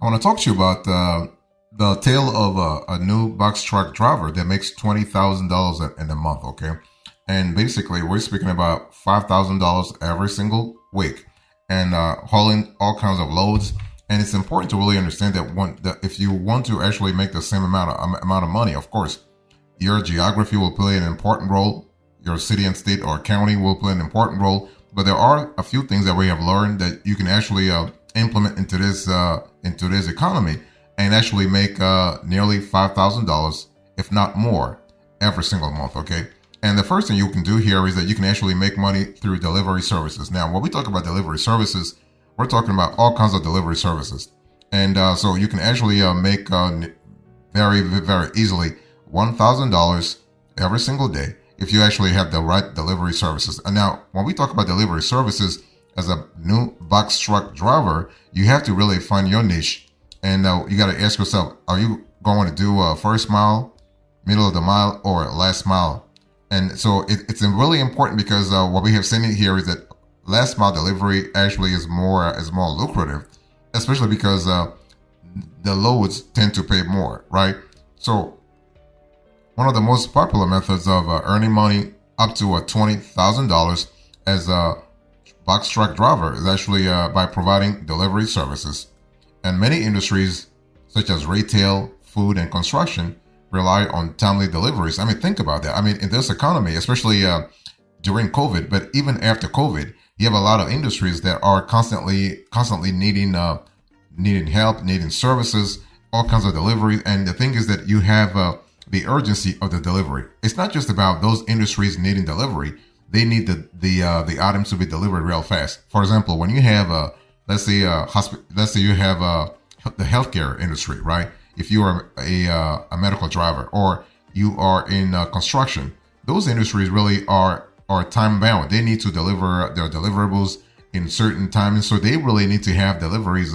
I want to talk to you about the tale of a new box truck driver that makes $20,000 in a month. Okay, and basically we're speaking about $5,000 every single week, and hauling all kinds of loads. And it's important to really understand that if you want to actually make the same amount of money, of course, your geography will play an important role. Your city and state or county will play an important role. But there are a few things that we have learned that you can actually implement into this economy and actually make nearly $5,000, if not more, every single month. Okay. And the first thing you can do here is that you can actually make money through delivery services. Now, when we talk about delivery services, we're talking about all kinds of delivery services. And so you can actually make very, very easily $1,000 every single day if you actually have the right delivery services. And now, when we talk about delivery services, as a new box truck driver, you have to really find your niche. And you got to ask yourself, are you going to do first mile, middle of the mile, or last mile? And so it's really important because what we have seen here is that last mile delivery actually is more lucrative, especially because the loads tend to pay more, right? So one of the most popular methods of earning money up to $20,000 as a box truck driver is actually by providing delivery services. And many industries, such as retail, food, and construction, rely on timely deliveries. I mean, think about that. I mean, in this economy, especially during COVID, but even after COVID, you have a lot of industries that are constantly needing help, needing services, all kinds of deliveries. And the thing is that you have the urgency of the delivery. It's not just about those industries needing delivery. They need the items to be delivered real fast. For example, when you have let's say you have the healthcare industry, right? If you are a medical driver or you are in construction, those industries really are time bound. They need to deliver their deliverables in certain timings, so they really need to have deliveries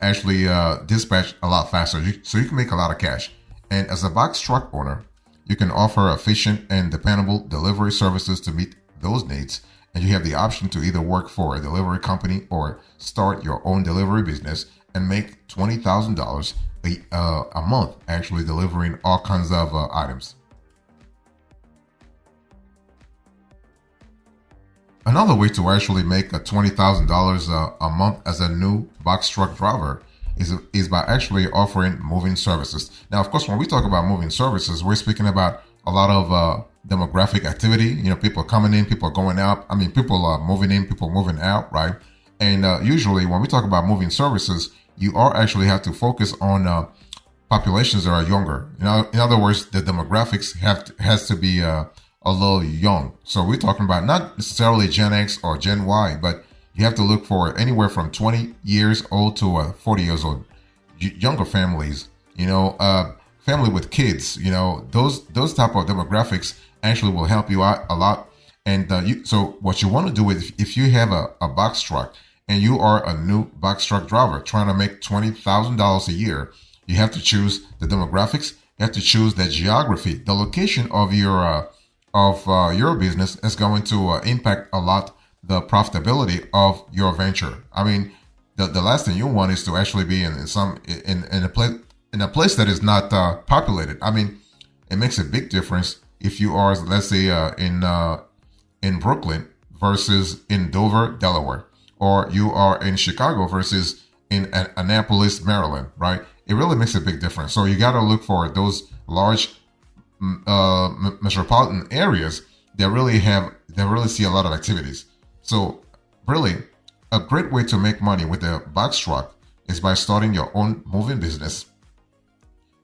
actually dispatched a lot faster, so you can make a lot of cash. And as a box truck owner, you can offer efficient and dependable delivery services to meet those needs. And you have the option to either work for a delivery company or start your own delivery business and make $20,000 a month actually delivering all kinds of items. Another way to actually make $20,000 a month as a new box truck driver is by actually offering moving services. Now, of course, when we talk about moving services, we're speaking about a lot of demographic activity. You know, people coming in, people going out. I mean, people are moving in, people moving out, right? And usually when we talk about moving services, you are actually have to focus on populations that are younger. You know, in other words, the demographics has to be a little young. So we're talking about not necessarily Gen X or Gen Y, but you have to look for anywhere from 20 years old to 40 years old. Younger families, you know, family with kids, you know, those type of demographics actually will help you out a lot. And so what you want to do is if you have a box truck and you are a new box truck driver trying to make $20,000 a year, you have to choose the demographics. You have to choose the geography. The location of your business is going to impact a lot the profitability of your venture. I mean, the last thing you want is to actually be in a place that is not populated. I mean, it makes a big difference if you are, let's say, in Brooklyn versus in Dover, Delaware, or you are in Chicago versus in Annapolis, Maryland, right? It really makes a big difference. So you got to look for those large metropolitan areas that really see a lot of activities. So really, a great way to make money with a box truck is by starting your own moving business.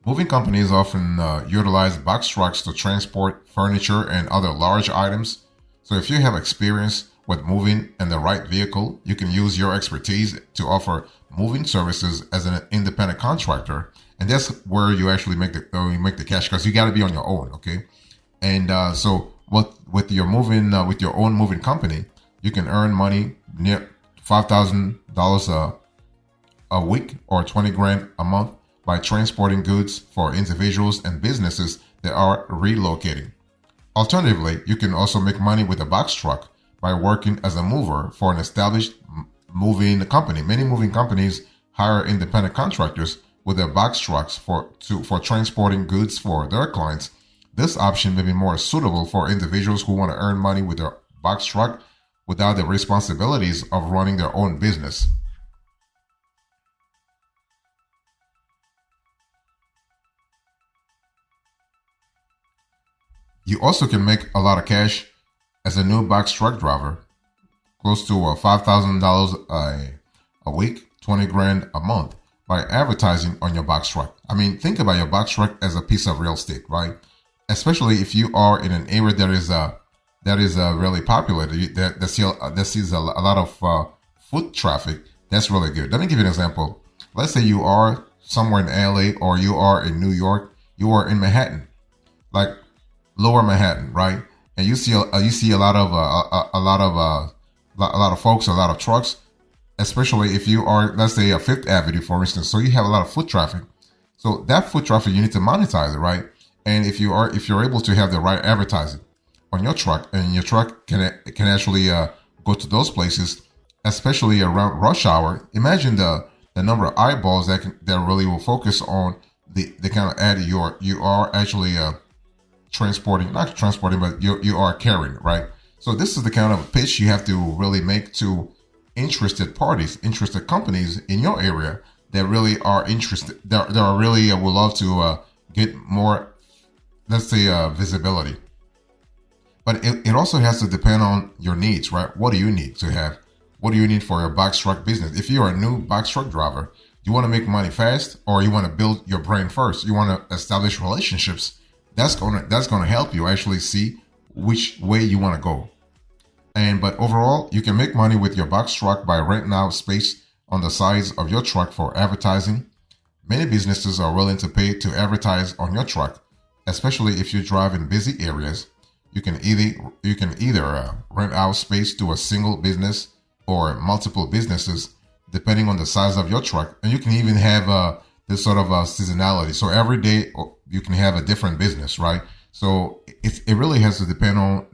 Moving companies often utilize box trucks to transport furniture and other large items. So if you have experience with moving in the right vehicle, you can use your expertise to offer moving services as an independent contractor. And that's where you actually make the cash, because you got to be on your own, okay? And so with your own moving company, you can earn money near $5,000 a week or 20 grand a month by transporting goods for individuals and businesses that are relocating. Alternatively, you can also make money with a box truck by working as a mover for an established moving company. Many moving companies hire independent contractors with their box trucks for transporting goods for their clients. This option may be more suitable for individuals who want to earn money with their box truck without the responsibilities of running their own business. You also can make a lot of cash as a new box truck driver, close to $5,000 a week, 20 grand a month by advertising on your box truck. I mean, think about your box truck as a piece of real estate, right? Especially if you are in an area that is really popular, that sees a lot of foot traffic. That's really good. Let me give you an example. Let's say you are somewhere in LA or you are in New York, you are in Manhattan, like Lower Manhattan, right? And you see a lot of a lot of folks, a lot of trucks, especially if you are, let's say, a Fifth Avenue, for instance. So you have a lot of foot traffic. So that foot traffic, you need to monetize it, right? And if you're able to have the right advertising on your truck, and your truck can actually go to those places, especially around rush hour. Imagine the number of eyeballs that really will focus on the kind of ad you are actually transporting, not transporting, but you are carrying, right? So this is the kind of pitch you have to really make to interested parties, interested companies in your area that really are interested, that are really would love to get more, let's say, visibility. But it also has to depend on your needs, right? What do you need to have? What do you need for your box truck business? If you're a new box truck driver, you want to make money fast, or you want to build your brand first. You want to establish relationships. That's gonna help you actually see which way you want to go. But overall, you can make money with your box truck by renting out space on the sides of your truck for advertising. Many businesses are willing to pay to advertise on your truck, especially if you drive in busy areas. You can either rent out space to a single business or multiple businesses, depending on the size of your truck. And you can even have this sort of seasonality. So every day you can have a different business, right? So it really has to depend on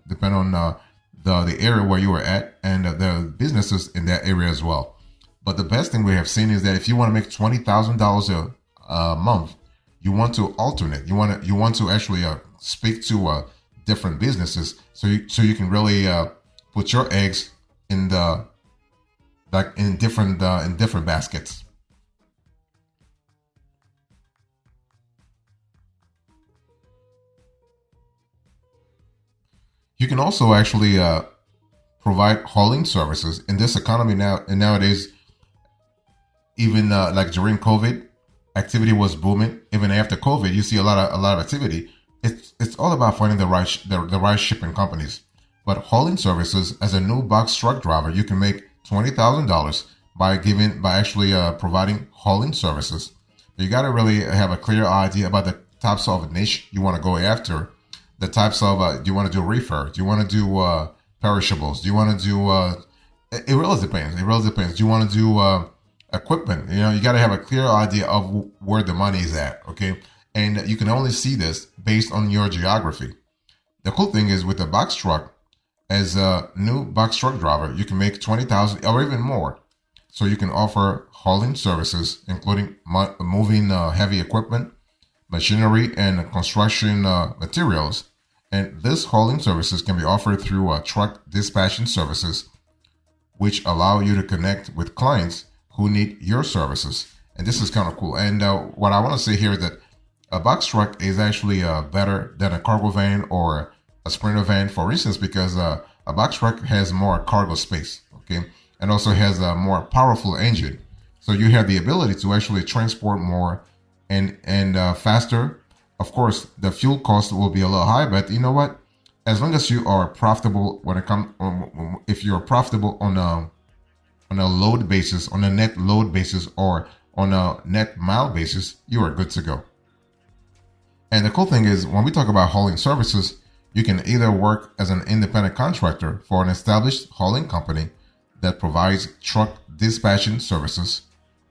the area where you are at and the businesses in that area as well. But the best thing we have seen is that if you want to make $20,000 a month, you want to alternate. You want to actually speak to different businesses, so you can really put your eggs in different baskets. You can also actually provide hauling services in this economy now. And nowadays, even like during COVID, activity was booming. Even after COVID, you see a lot of activity. It's all about finding the right shipping companies. But hauling services, as a new box truck driver, you can make $20,000 by actually providing hauling services. You got to really have a clear idea about the types of niche you want to go after. The types of do you want to do reefer? Do you want to do perishables? Do you want to do? It really depends. It really depends. Do you want to do equipment? You got to have a clear idea of where the money is at. Okay, and you can only see this based on your geography. The cool thing is with the box truck, as a new box truck driver, you can make $20,000 or even more. So you can offer hauling services, including moving heavy equipment, machinery, and construction materials. And this hauling services can be offered through truck dispatching services, which allow you to connect with clients who need your services. And this is kind of cool. And what I want to say here is that a box truck is actually better than a cargo van or a sprinter van, for instance, because a box truck has more cargo space, okay, and also has a more powerful engine. So you have the ability to actually transport more and faster. Of course, the fuel cost will be a little high, but you know what? As long as you are profitable if you're profitable on a load basis, on a net load basis, or on a net mile basis, you are good to go. And the cool thing is, when we talk about hauling services, you can either work as an independent contractor for an established hauling company that provides truck dispatching services,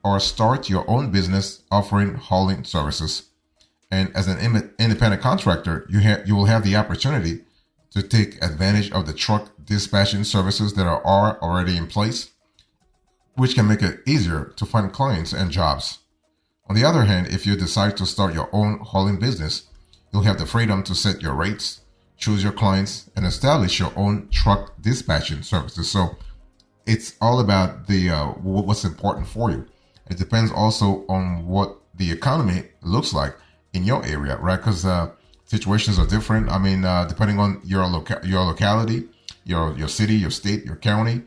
or start your own business offering hauling services. And as an independent contractor, you will have the opportunity to take advantage of the truck dispatching services that are already in place, which can make it easier to find clients and jobs. On the other hand, if you decide to start your own hauling business, you'll have the freedom to set your rates, choose your clients, and establish your own truck dispatching services. So it's all about the what's important for you. It depends also on what the economy looks like in your area, right? Because situations are different. I mean, depending on your locality, your city, your state, your county,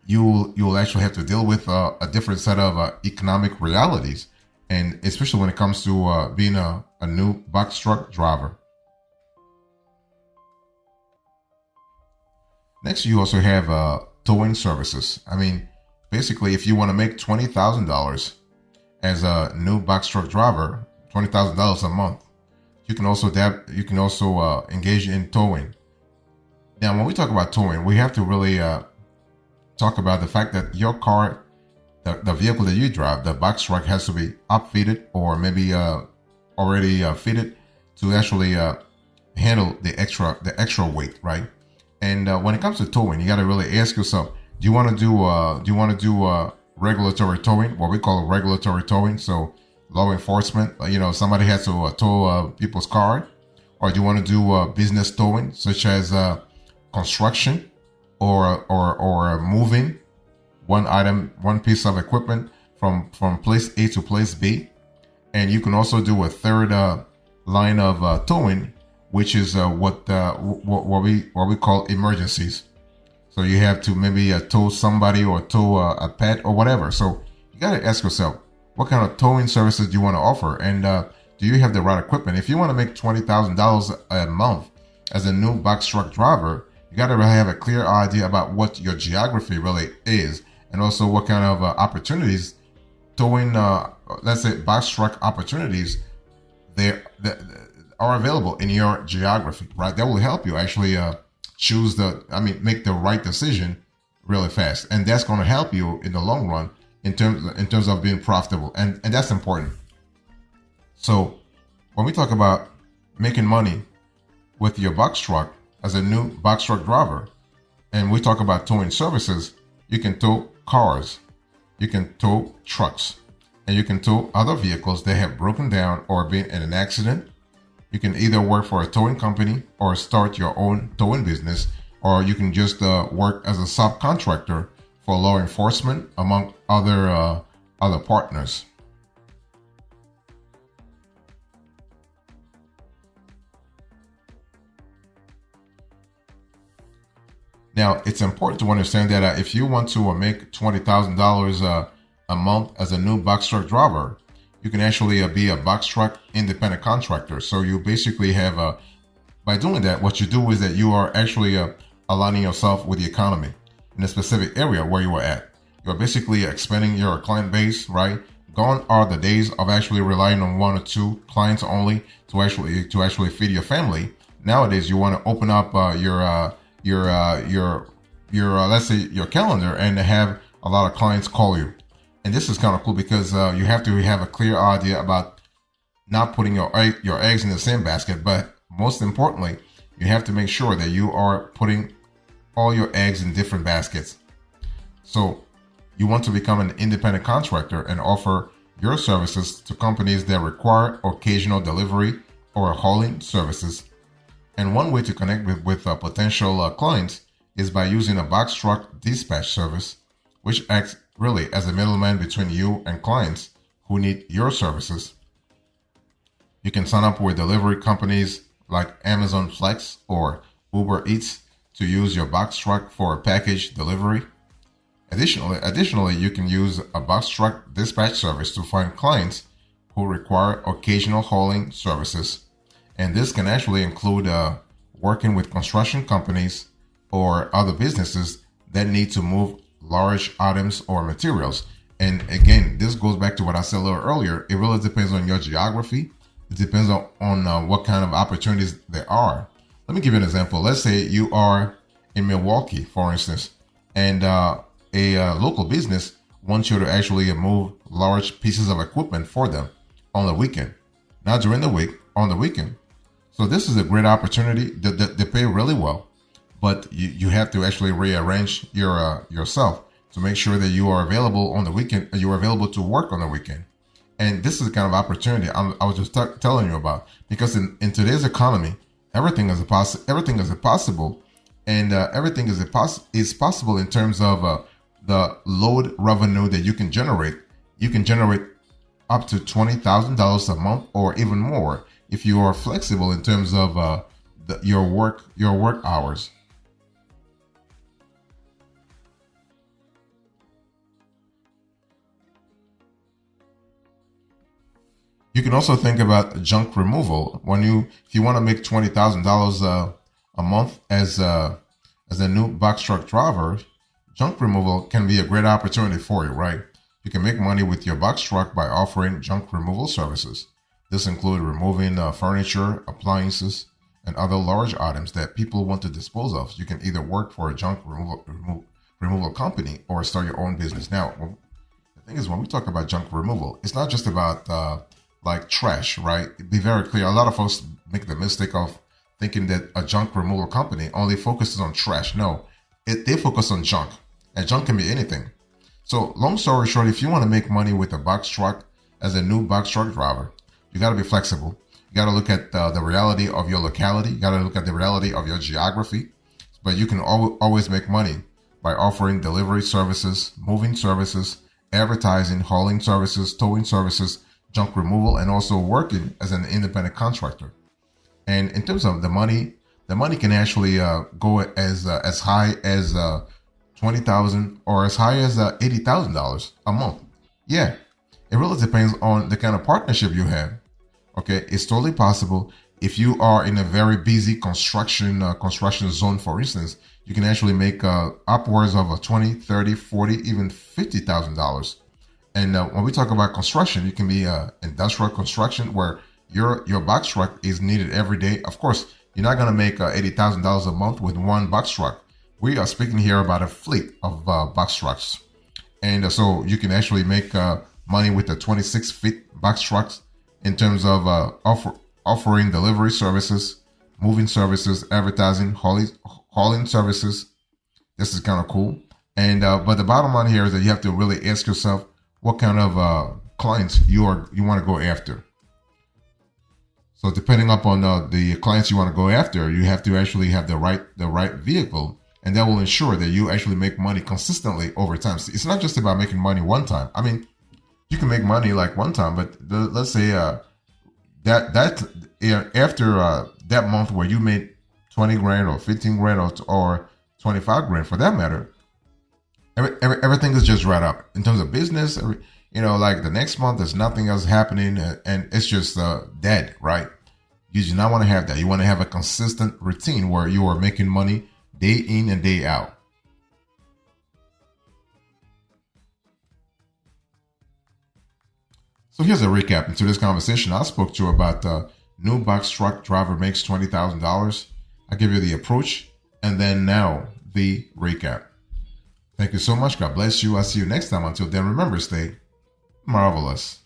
you'll actually have to deal with a different set of economic realities, and especially when it comes to being a new box truck driver. Next, you also have towing services. I mean, basically, if you want to make $20,000 as a new box truck driver, $20,000 a month, you can also engage in towing. Now, when we talk about towing, we have to really talk about the fact that your car, the vehicle that you drive, the box truck, has to be upfitted or maybe already fitted to actually handle the extra weight, right? And when it comes to towing, you got to really ask yourself: do you want to do regulatory towing, what we call regulatory towing? So law enforcement, somebody has to tow people's car, or do you want to do business towing, such as construction or moving one piece of equipment from place A to place B? And you can also do a third line of towing, which is what we call emergencies. So you have to maybe tow somebody or tow a pet or whatever. So you got to ask yourself, what kind of towing services do you want to offer? And do you have the right equipment? If you want to make $20,000 a month as a new box truck driver, you got to really have a clear idea about what your geography really is, and also what kind of opportunities towing, let's say box truck opportunities, that are available in your geography, right? That will help you actually make the right decision really fast, and that's going to help you in the long run in terms of being profitable, and that's important. So when we talk about making money with your box truck as a new box truck driver, and we talk about towing services, you can tow cars, you can tow trucks, and you can tow other vehicles that have broken down or been in an accident. You can either work for a towing company or start your own towing business, or you can just work as a subcontractor for law enforcement, among other partners. Now, it's important to understand that if you want to make $20,000 a month as a new box truck driver, you can actually be a box truck independent contractor. So you basically have by doing that, what you do is that you are actually aligning yourself with the economy in a specific area where you are at. You're basically expanding your client base, right? Gone are the days of actually relying on one or two clients only to actually feed your family. Nowadays, you want to open up your let's say your calendar and have a lot of clients call you. And this is kind of cool because you have to have a clear idea about not putting your eggs in the same basket, but most importantly, you have to make sure that you are putting all your eggs in different baskets. So you want to become an independent contractor and offer your services to companies that require occasional delivery or hauling services. And one way to connect with potential clients is by using a box truck dispatch service, which acts really as a middleman between you and clients who need your services. You can sign up with delivery companies like Amazon Flex or Uber Eats to use your box truck for a package delivery. Additionally, you can use a box truck dispatch service to find clients who require occasional hauling services. And this can actually include working with construction companies or other businesses that need to move large items or materials. And again, this goes back to what I said a little earlier. It really depends on your geography. It depends on what kind of opportunities there are. Let me give you an example. Let's say you are in Milwaukee, for instance, and a local business wants you to actually move large pieces of equipment for them on the weekend, not during the week, on the weekend. So this is a great opportunity. They pay really well, but you have to actually rearrange yourself to make sure that you are available on the weekend. You are available to work on the weekend. And this is the kind of opportunity I was just telling you about, because in today's economy, everything is everything is possible, and everything is possible in terms of the load revenue that you can generate. You can generate up to $20,000 a month or even more if you are flexible in terms of your work hours. You can also think about junk removal. If you want to make $20,000 a month as a new box truck driver, junk removal can be a great opportunity for you, right? You can make money with your box truck by offering junk removal services. This includes removing furniture, appliances, and other large items that people want to dispose of. You can either work for a junk removal company or start your own business. Now, the thing is, when we talk about junk removal, it's not just about like trash, right? Be very clear. A lot of folks make the mistake of thinking that a junk removal company only focuses on trash. No, they focus on junk, and junk can be anything. So, long story short, if you want to make money with a box truck as a new box truck driver, you got to be flexible. You got to look at the reality of your locality. You got to look at the reality of your geography. But you can always make money by offering delivery services, moving services, advertising, hauling services, towing services, junk removal, and also working as an independent contractor. And in terms of the money can actually go as high as $20,000 or as high as $80,000 a month. Yeah, it really depends on the kind of partnership you have. Okay, it's totally possible. If you are in a very busy construction zone, for instance, you can actually make upwards of $20, $30, $40, even $50,000. And when we talk about construction, you can be industrial construction where your box truck is needed every day. Of course, you're not going to make $80,000 a month with one box truck. We are speaking here about a fleet of box trucks. And so you can actually make money with the 26-feet box trucks in terms of offering delivery services, moving services, advertising, hauling services. This is kind of cool. And but the bottom line here is that you have to really ask yourself what kind of clients you want to go after. So depending upon the clients you want to go after, you have to actually have the right vehicle, and that will ensure that you actually make money consistently over time. So it's not just about making money one time. I mean, you can make money like one time, but let's say after that month where you made 20 grand or 15 grand or 25 grand for that matter, everything is just right up in terms of business. Like the next month, there's nothing else happening, and it's just dead, right? You do not want to have that. You want to have a consistent routine where you are making money day in and day out. So here's a recap into this conversation. I spoke to you about new box truck driver makes $20,000. I give you the approach, and then now the recap. Thank you so much. God bless you. I'll see you next time. Until then, remember, stay marvelous.